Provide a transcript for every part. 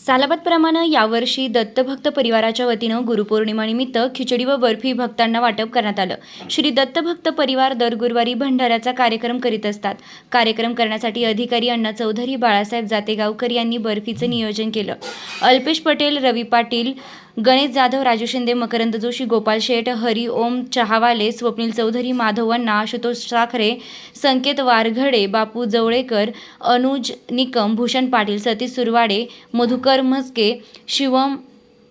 सालाबादप्रमाणे यावर्षी दत्तभक्त परिवाराच्या वतीनं गुरुपौर्णिमानिमित्त खिचडी व बर्फी भक्तांना वाटप करण्यात आलं. श्री दत्तभक्त परिवार दर गुरुवारी भंडाऱ्याचा कार्यक्रम करीत असतात. कार्यक्रम करण्यासाठी अधिकारी अण्णा चौधरी, बाळासाहेब जातेगावकर यांनी बर्फीचं नियोजन केलं. अल्पेश पटेल, रवी पाटील, गणेश जाधव, राजू शिंदे, मकरंद जोशी, गोपाल शेठ, हरी ओम चहावाले, स्वप्नील चौधरी, माधव अण्णा, आशुतोष साखरे, संकेत वारघडे, बापू जवळेकर, अनुज निकम, भूषण पाटील, सतीश सुरवाडे, मधुकर म्हस्के, शिवम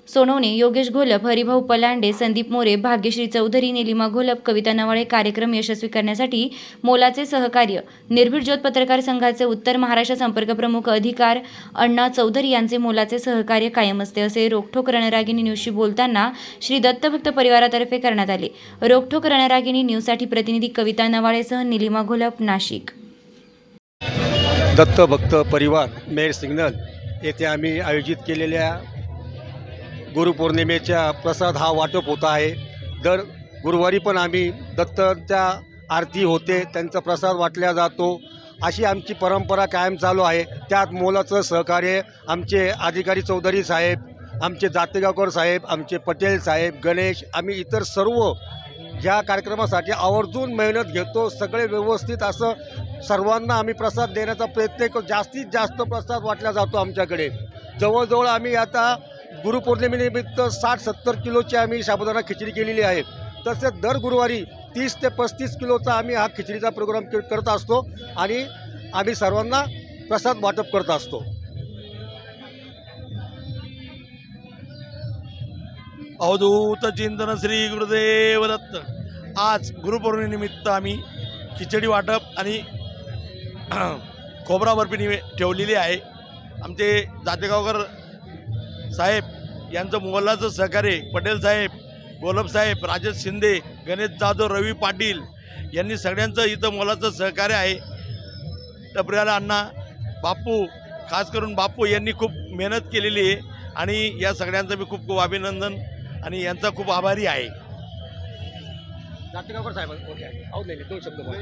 सोनवणे, योगेश घोलप, हरिभाऊ पलांडे, संदीप मोरे, भाग्यश्री चौधरी, निलिमा घोलप, कविता नवाळे कार्यक्रम यशस्वी करण्यासाठी मोलाचे सहकार्य. निर्भीड ज्योत पत्रकार संघाचे उत्तर महाराष्ट्र संपर्क प्रमुख अधिकार अण्णा चौधरी यांचे मोलाचे सहकार्य कायम असते, असे रोखठोक रणरागिणी न्यूजशी बोलताना श्री दत्तभक्त परिवारातर्फे करण्यात आले. रोखठोक रणरागिणी न्यूजसाठी प्रतिनिधी कविता नवाळेसह निलिमा घोलप, नाशिक. दत्तभक्त परिवार मेर सिग्नल येथे आम्ही आयोजित केलेल्या गुरुपौर्णिमेच्या प्रसाद हा वाटप होत आहे. दर गुरुवारी पण आम्ही दत्तांच्या आरती होते, त्यांचा प्रसाद वाटला जातो. अशी आमची परंपरा कायम चालू आहे. त्यात मोलाचं सहकार्य आमचे अधिकारी चौधरी साहेब, आमचे जातेगावकर साहेब, आमचे पटेल साहेब, गणेश, आम्ही इतर सर्व ह्या कार्यक्रमासाठी आवर्जून मेहनत घेतो. सगळे व्यवस्थित असं सर्वांना आम्ही प्रसाद देण्याचा प्रयत्न करतो. जास्तीत जास्त प्रसाद वाटला जातो आमच्याकडे. जवळजवळ आम्ही आता गुरुपौर्णिमेनिमित्त 60-70 किलोची आम्ही साबुदाणा खिचडी केलेली आहे. तसेच दर गुरुवारी 30 ते 35 किलोचा आम्ही हा खिचडीचा प्रोग्राम करत असतो आणि आम्ही सर्वांना प्रसाद वाटप करत असतो. अवधूत चिंतन श्री गुरुदेव दत्त. आज गुरुपौर्णिमेनिमित्त आम्ही खिचडी वाटप आणि खोबरा बर्फी ठेवलेली आहे. आमचे जातेगावकर साहेब यांचं मोलाचं सहकार्य, पटेल साहेब, गोलब साहेब, राजेश शिंदे, गणेश जाधव, रवी पाटील यांनी सगळ्यांचं इथं मोलाचं सहकार्य आहे. टपऱ्याला अण्णा, बापू, खास करून बापू यांनी खूप मेहनत केलेली आहे आणि या सगळ्यांचं मी खूप खूप अभिनंदन आणि यांचा खूप आभारी आहे. जातेगावकर साहेब ओके, दोन शब्द बोला.